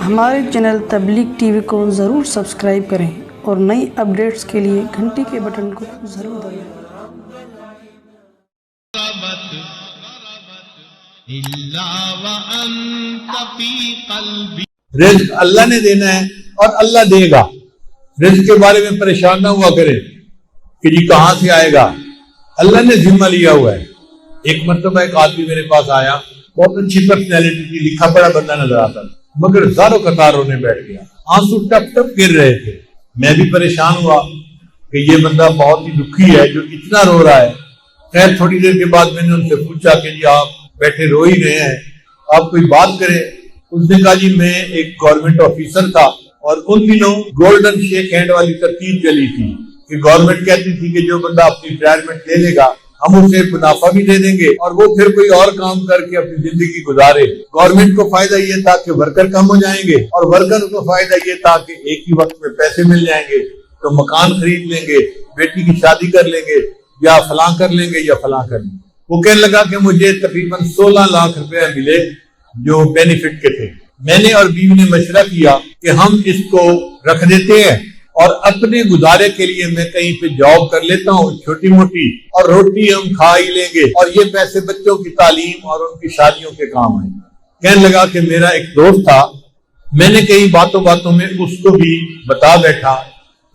ہمارے چینل تبلیغ T V کو ضرور سبسکرائب کریں اور نئی اپڈیٹس کے لیے گھنٹی کے بٹن کو ضرور دبائیں۔ رزق اللہ نے دینا ہے اور اللہ دے گا۔ رزق کے بارے میں پریشان نہ ہوا کرے کہ جی کہاں سے آئے گا، اللہ نے ذمہ لیا ہوا ہے۔ ایک مرتبہ ایک آدمی میرے پاس آیا، بہت اچھی پرسنالٹی تھی، لکھا پڑھا بندہ نظر آتا تھا، مگر زاروں قطار رونے بیٹھ گیا، آنسو ٹپ ٹپ گر رہے تھے۔ میں بھی پریشان ہوا کہ یہ بندہ بہت ہی دکھی ہے جو اتنا رو رہا ہے۔ خیر تھوڑی دیر کے بعد میں نے ان سے پوچھا کہ جی آپ بیٹھے رو ہی رہے ہیں، آپ کوئی بات کریں۔ اس نے کہا جی میں ایک گورنمنٹ آفیسر تھا اور ان دنوں گولڈن شیک ہینڈ والی ترتیب چلی تھی کہ گورنمنٹ کہتی تھی کہ جو بندہ اپنی ریٹائرمنٹ لے لے گا ہم اسے منافع بھی دے دیں گے اور وہ پھر کوئی اور کام کر کے اپنی زندگی گزارے۔ گورنمنٹ کو فائدہ یہ تھا کہ ورکر کم ہو جائیں گے اور ورکر کو فائدہ یہ تھا کہ ایک ہی وقت میں پیسے مل جائیں گے تو مکان خرید لیں گے، بیٹی کی شادی کر لیں گے، یا فلاں کر لیں گے یا فلاں کر لیں گے۔ وہ کہنے لگا کہ مجھے تقریباً 16 لاکھ روپے ملے جو بینیفٹ کے تھے۔ میں نے اور بیوی نے مشورہ کیا کہ ہم اس کو رکھ دیتے ہیں اور اپنے گزارے کے لیے میں کہیں پہ جاب کر لیتا ہوں چھوٹی موٹی، اور روٹی ہم کھا ہی لیں گے اور یہ پیسے بچوں کی تعلیم اور ان کی شادیوں کے کام آئیں۔ کہنے لگا کہ میرا ایک دوست تھا، میں نے کئی باتوں میں اس کو بھی بتا بیٹھا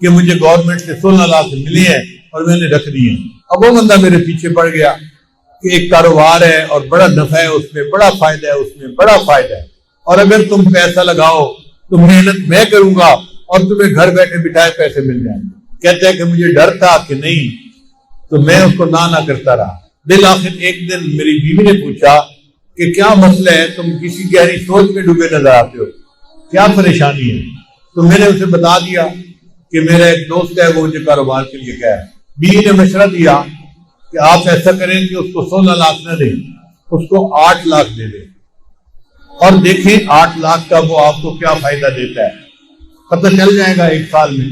کہ مجھے گورنمنٹ سے 16 لاکھ ملے ہیں اور میں نے رکھ دیے ہیں۔ اب وہ بندہ میرے پیچھے پڑ گیا کہ ایک کاروبار ہے اور بڑا نفع ہے اس میں، بڑا فائدہ ہے اس میں، بڑا فائدہ ہے، اور اگر تم پیسہ لگاؤ تو محنت میں کروں گا اور تمہیں گھر بیٹھے بٹھائے پیسے مل جائیں گے۔ کہتا ہے کہ مجھے ڈر تھا کہ نہیں، تو میں اس کو نہ کرتا رہا۔ بالآخر ایک دن میری بیوی نے پوچھا کہ کیا مسئلہ ہے، تم کسی گہری سوچ میں ڈوبے نظر آتے ہو، کیا پریشانی ہے؟ تو میں نے اسے بتا دیا کہ میرا ایک دوست ہے وہ مجھے کاروبار کے لیے کہہ رہا ہے۔ بیوی نے مشورہ دیا کہ آپ ایسا کریں کہ اس کو 16 لاکھ نہ دیں، اس کو 8 لاکھ دے دیں اور دیکھیں 8 لاکھ کا وہ آپ کو کیا فائدہ دیتا ہے، پتہ چل جائے گا ایک سال میں۔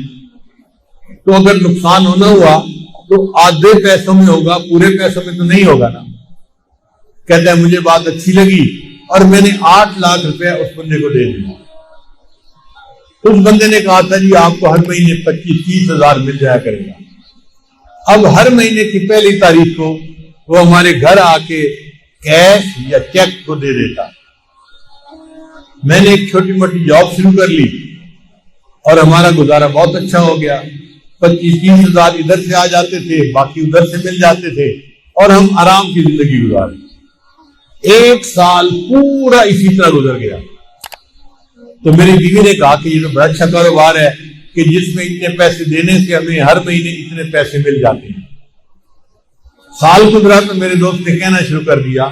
تو اگر نقصان ہونا ہوا تو آدھے پیسوں میں ہوگا، پورے پیسوں میں تو نہیں ہوگا نا۔ کہتا ہے مجھے بات اچھی لگی اور میں نے 8 لاکھ روپے اس بندے کو دے دیا۔ اس بندے نے کہا تھا جی آپ کو ہر مہینے 25-30 ہزار مل جایا کرے گا۔ اب ہر مہینے کی پہلی تاریخ کو وہ ہمارے گھر آ کے کیش یا چیک کو دے دیتا۔ میں نے ایک چھوٹی موٹی جاب شروع کر لی اور ہمارا گزارا بہت اچھا ہو گیا۔ 25-30 ہزار ادھر سے آ جاتے تھے، باقی ادھر سے مل جاتے تھے اور ہم آرام کی زندگی گزارے۔ ایک سال پورا اسی طرح گزر گیا۔ تو میری بیوی نے کہا کہ یہ تو بڑا اچھا کاروبار ہے کہ جس میں اتنے پیسے دینے سے ہمیں ہر مہینے اتنے پیسے مل جاتے ہیں۔ سال گزرا تو میرے دوست نے کہنا شروع کر دیا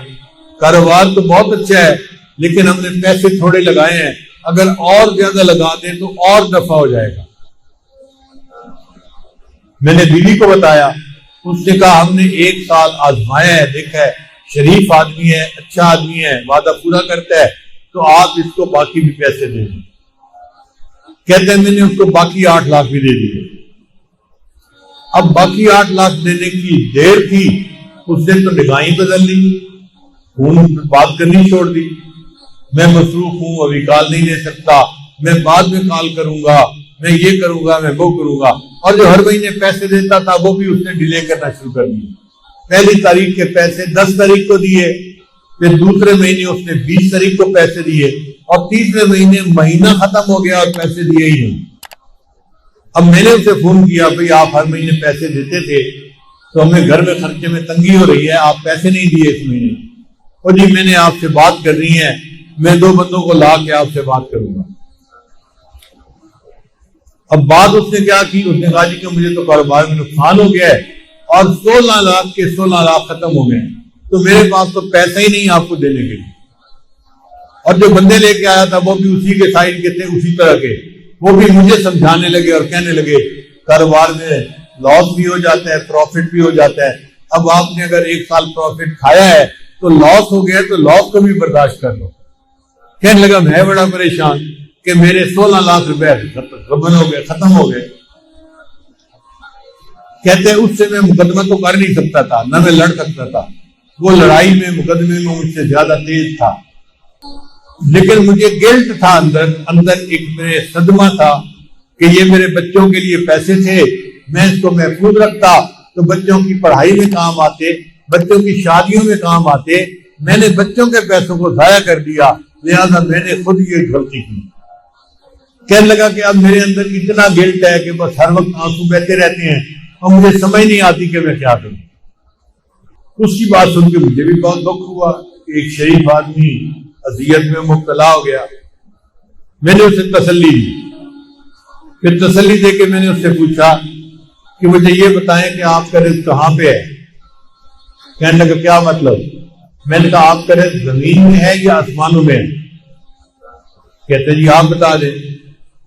کاروبار تو بہت اچھا ہے لیکن ہم نے پیسے تھوڑے لگائے ہیں، اگر اور زیادہ لگا دیں تو اور نفع ہو جائے گا۔ میں نے بیوی کو بتایا، اس نے کہا ہم نے 1 سال آزمایا ہے، دیکھا ہے شریف آدمی ہے، اچھا آدمی ہے، وعدہ پورا کرتا ہے، تو آپ اس کو باقی بھی پیسے دے دیں۔ کہتے ہیں میں نے اس کو باقی 8 لاکھ بھی دے دیے۔ اب باقی 8 لاکھ دینے کی دیر تھی، اس نے تو نگاہیں بدل لی، فون بات کرنی چھوڑ دی، میں مصروف ہوں ابھی کال نہیں لے سکتا، میں بعد میں کال کروں گا، میں یہ کروں گا، میں وہ کروں گا، اور جو ہر مہینے پیسے دیتا تھا وہ بھی اس نے ڈیلے کرنا شروع کر دیا۔ پہلی تاریخ کے پیسے 10 تاریخ کو دیے، پھر دوسرے مہینے اس نے 20 تاریخ کو پیسے دیے، اور تیسرے مہینے مہینہ ختم ہو گیا اور پیسے دیے ہی نہیں۔ اب میں نے اسے فون کیا بھئی آپ ہر مہینے پیسے دیتے تھے تو ہمیں گھر میں خرچے میں تنگی ہو رہی ہے، آپ پیسے نہیں دیے اس مہینے۔ اور جی میں نے آپ سے بات کرنی ہے، میں 2 بندوں کو لا کے آپ سے بات کروں گا۔ اب بات اس نے کیا کی، اس نے کہا جی کہ مجھے تو کاروبار میں نقصان ہو گیا ہے اور 16 لاکھ کے 16 لاکھ ختم ہو گئے ہیں، تو میرے پاس تو پیسہ ہی نہیں آپ کو دینے کے لیے۔ اور جو بندے لے کے آیا تھا وہ بھی اسی کے سائز کے تھے، اسی طرح کے، وہ بھی مجھے سمجھانے لگے اور کہنے لگے کاروبار میں لاس بھی ہو جاتا ہے، پروفٹ بھی ہو جاتا ہے، اب آپ نے اگر 1 سال پروفٹ کھایا ہے تو لاس ہو گیا تو لاس کو بھی برداشت کر لو۔ کہنے لگا میں بڑا پریشان کہ میرے 16 لاکھ روپے ختم ہو گئے۔ کہتے ہیں اس سے میں مقدمہ تو کر نہیں سکتا تھا، نہ میں لڑ سکتا تھا، وہ لڑائی میں مقدمے میں مجھ سے زیادہ تیز تھا۔ لیکن مجھے گلٹ تھا اندر ایک میرے صدمہ تھا کہ یہ میرے بچوں کے لیے پیسے تھے، میں اس کو محفوظ رکھتا تو بچوں کی پڑھائی میں کام آتے، بچوں کی شادیوں میں کام آتے، میں نے بچوں کے پیسوں کو ضائع کر دیا، لہذا میں نے خود یہ غلطی کی۔ کہنے لگا کہ اب میرے اندر اتنا گلٹ ہے کہ بس ہر وقت آنسو بہتے رہتے ہیں اور مجھے سمجھ نہیں آتی کہ میں کیا کروں۔ اس کی بات سن کے مجھے بھی بہت دکھ ہوا کہ ایک شریف آدمی اذیت میں مبتلا ہو گیا۔ میں نے اسے تسلی دی، پھر تسلی دے کے میں نے اس سے پوچھا کہ مجھے یہ بتائیں کہ آپ کا رزق کہاں پہ ہے؟ کہنے لگا کیا مطلب؟ میں نے کہا آپ کا رزق زمین میں ہے یا آسمانوں میں ہے؟ کہتے جی آپ بتا دیں۔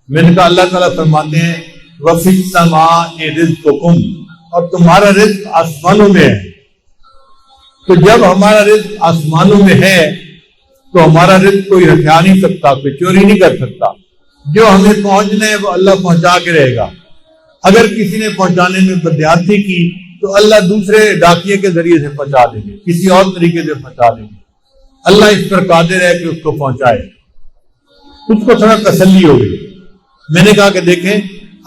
میں نے کہا اللہ تعالیٰ فرماتے ہیں وَفِي السَّمَاءِ رِزْقُكُمْ، اور تمہارا رزق آسمانوں میں ہے۔ تو جب ہمارا رزق آسمانوں میں ہے تو ہمارا رزق کوئی ہتھیار نہیں سکتا، کوئی چوری نہیں کر سکتا۔ جو ہمیں پہنچنا ہے وہ اللہ پہنچا کے رہے گا۔ اگر کسی نے پہنچانے میں بدیاتی کی تو اللہ دوسرے ڈاکیے کے ذریعے سے پہنچا دیں گے، کسی اور طریقے سے پہنچا دیں گے۔ اللہ اس پر قادر ہے کہ اس کو پہنچائے۔ اس کو تھوڑا تسلی ہو گئی۔ میں نے کہا کہ دیکھیں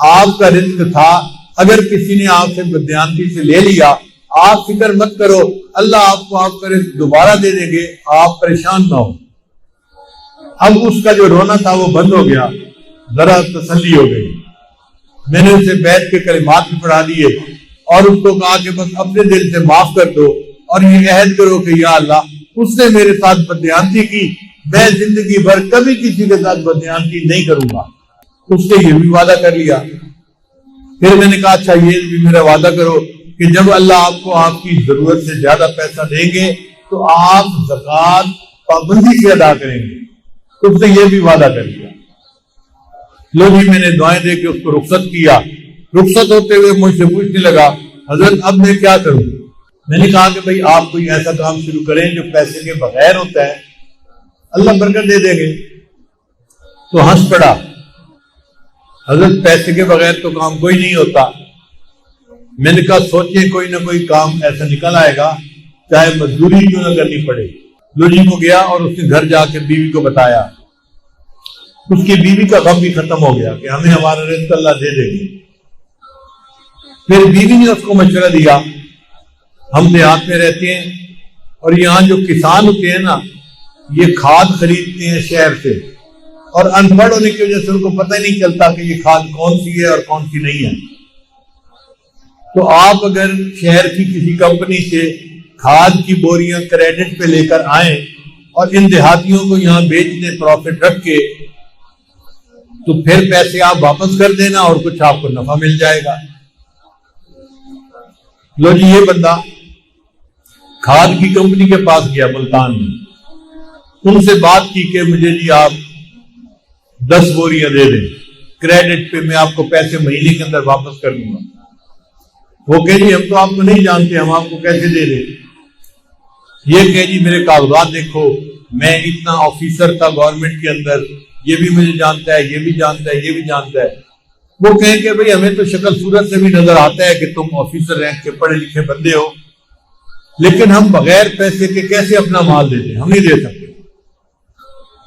آپ کا رزق تھا، اگر کسی نے آپ سے بدیانتی سے لے لیا آپ فکر مت کرو، اللہ آپ کو آپ کا رزق دوبارہ دے دیں گے، آپ پریشان نہ ہو۔ اب اس کا جو رونا تھا وہ بند ہو گیا، ذرا تسلی ہو گئی۔ میں نے اسے بیت کے کلمات بھی پڑھا دیے اور اس کو کہا کہ بس اپنے دل سے معاف کر دو اور یہ عہد کرو کہ یا اللہ اس نے میرے ساتھ بدیانتی کی، میں زندگی بھر کبھی کسی کے ساتھ بدیانتی نہیں کروں گا۔ اس نے یہ بھی وعدہ کر لیا۔ پھر میں نے کہا اچھا یہ بھی میرا وعدہ کرو کہ جب اللہ آپ کو آپ کی ضرورت سے زیادہ پیسہ دیں گے تو آپ زکوٰۃ پابندی سے ادا کریں گے۔ اس نے یہ بھی وعدہ کر لیا۔ لو جی میں نے دعائیں دے کے اس کو رخصت کیا۔ رخصت ہوتے ہوئے مجھ سے پوچھنے لگا حضرت اب میں کیا کروں؟ میں نے کہا کہ بھئی آپ کوئی ایسا کام شروع کریں جو پیسے کے بغیر ہوتا ہے، اللہ برکت دے دیں گے۔ تو ہنس پڑا، حضرت پیسے کے بغیر تو کام کوئی نہیں ہوتا۔ میں نے کہا سوچیں کوئی نہ کوئی کام ایسا نکل آئے گا چاہے مزدوری کیوں نہ کرنی پڑے۔ لو جی کو گیا اور اس نے گھر جا کے بیوی کو بتایا۔ اس کی بیوی کا غم بھی ختم ہو گیا کہ ہمیں ہمارا رزق اللہ دے دے گی۔ پھر بیوی نے اس کو مشورہ دیا، ہم دیہات میں رہتے ہیں اور یہاں جو کسان ہوتے ہیں نا یہ کھاد خریدتے ہیں شہر سے، اور ان پڑھ ہونے کی وجہ سے ان کو پتہ نہیں چلتا کہ یہ کھاد کون سی ہے اور کون سی نہیں ہے۔ تو آپ اگر شہر کی کسی کمپنی سے کھاد کی بوریاں کریڈٹ پہ لے کر آئیں اور ان دیہاتیوں کو یہاں بیچ دیں پروفٹ رکھ کے، تو پھر پیسے آپ واپس کر دینا اور کچھ آپ کو نفع مل جائے گا۔ لو جی یہ بندہ کھاد کی کمپنی کے پاس گیا ملتان میں، ان سے بات کی کہ مجھے جی آپ 10 بوریاں دے دیں کریڈٹ پہ، میں آپ کو پیسے مہینے کے اندر واپس کر دوں گا۔ وہ کہ جی ہم تو آپ کو نہیں جانتے، ہم آپ کو کیسے دے دیں؟ یہ کہ جی میرے کاغذات دیکھو، میں اتنا آفیسر تھا گورنمنٹ کے اندر، یہ بھی مجھے جانتا ہے، یہ بھی جانتا ہے، یہ بھی جانتا ہے۔ وہ کہیں کہ بھئی ہمیں تو شکل صورت سے بھی نظر آتا ہے کہ تم آفیسر رینک کے پڑھے لکھے بندے ہو، لیکن ہم بغیر پیسے کے کیسے اپنا مال دے دیں؟ ہم نہیں دے سکتے۔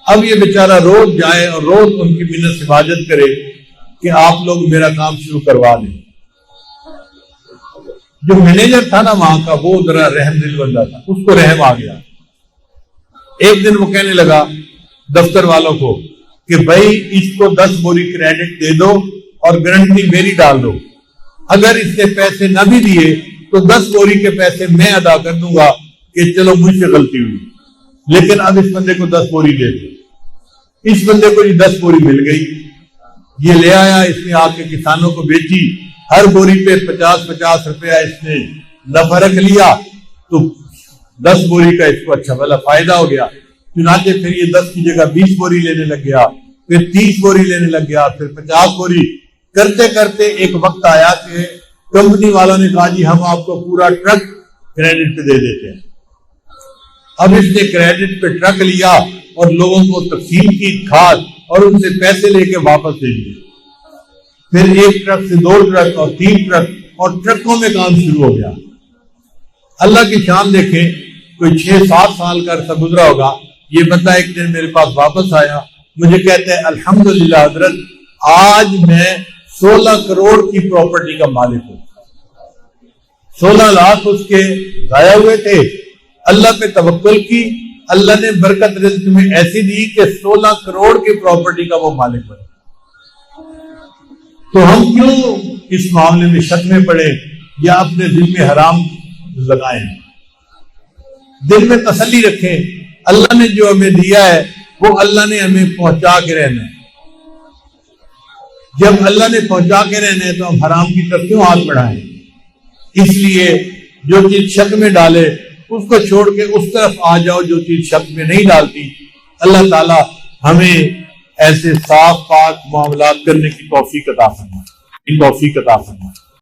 اب یہ بیچارہ روز جائے اور روز ان کی منت سے حاجت کرے کہ آپ لوگ میرا کام شروع کروا دیں۔ جو مینیجر تھا نا وہاں کا وہ ذرا رحم دل بندہ تھا، اس کو رحم آ گیا۔ ایک دن وہ کہنے لگا دفتر والوں کو کہ بھائی اس کو 10 بوری کریڈٹ دے دو اور گارنٹی میری ڈال دو، اگر اس نے پیسے نہ بھی دیے تو 10 بوری کے پیسے میں ادا کر دوں گا کہ چلو مجھ سے غلطی ہوئی، لیکن اب اس بندے کو 10 بوری دے دو۔ اس بندے کو 10 بوری مل گئی، یہ لے آیا، اس نے آ کے کسانوں کو بیچی، ہر بوری پہ 50-50 روپیہ اس نے نفع رکھ لیا، تو 10 بوری کا اس کو اچھا بھلا فائدہ ہو گیا۔ چنانچہ پھر یہ 10 کی جگہ 20 بوری لینے لگ گیا، پھر 30 بوری لینے لگ گیا، پھر 50 بوری کرتے کرتے ایک وقت آیا کہ کمپنی والوں نے کہا جی ہم آپ کو پورا ٹرک کریڈٹ پہ دے دیتے ہیں۔ اب اس نے کریڈٹ پہ ٹرک لیا اور لوگوں کو تقسیم کی کھاد اور ان سے پیسے لے کے واپس دے دیے۔ پھر 1 ٹرک سے 2 ٹرک اور 3 ٹرک اور ٹرکوں میں کام شروع ہو گیا۔ اللہ کی شان دیکھیں، کوئی 6-7 سال کا عرصہ گزرا ہوگا، یہ بندہ ایک دن میرے پاس واپس آیا, مجھے کہتے ہیں الحمدللہ حضرت آج میں 16 کروڑ کی پراپرٹی کا مالک ہوں. 16 لاکھ اس کے ضائع ہوئے تھے, اللہ پہ توکل کی, اللہ نے برکت رزق میں ایسی دی کہ 16 کروڑ کی پراپرٹی کا وہ مالک بنا. تو ہم کیوں اس معاملے میں شک میں پڑے یا اپنے دل میں حرام لگائیں؟ دل میں تسلی رکھیں, اللہ نے جو ہمیں دیا ہے وہ اللہ نے ہمیں پہنچا کے رہنا ہے. جب اللہ نے پہنچا کے رہنا ہے تو ہم حرام کی طرف کیوں ہاتھ بڑھائیں؟ اس لیے جو چیز شک میں ڈالے اس کو چھوڑ کے اس طرف آ جاؤ جو چیز شک میں نہیں ڈالتی. اللہ تعالی ہمیں ایسے صاف پاک معاملات کرنے کی توفیق عطا فرمائے.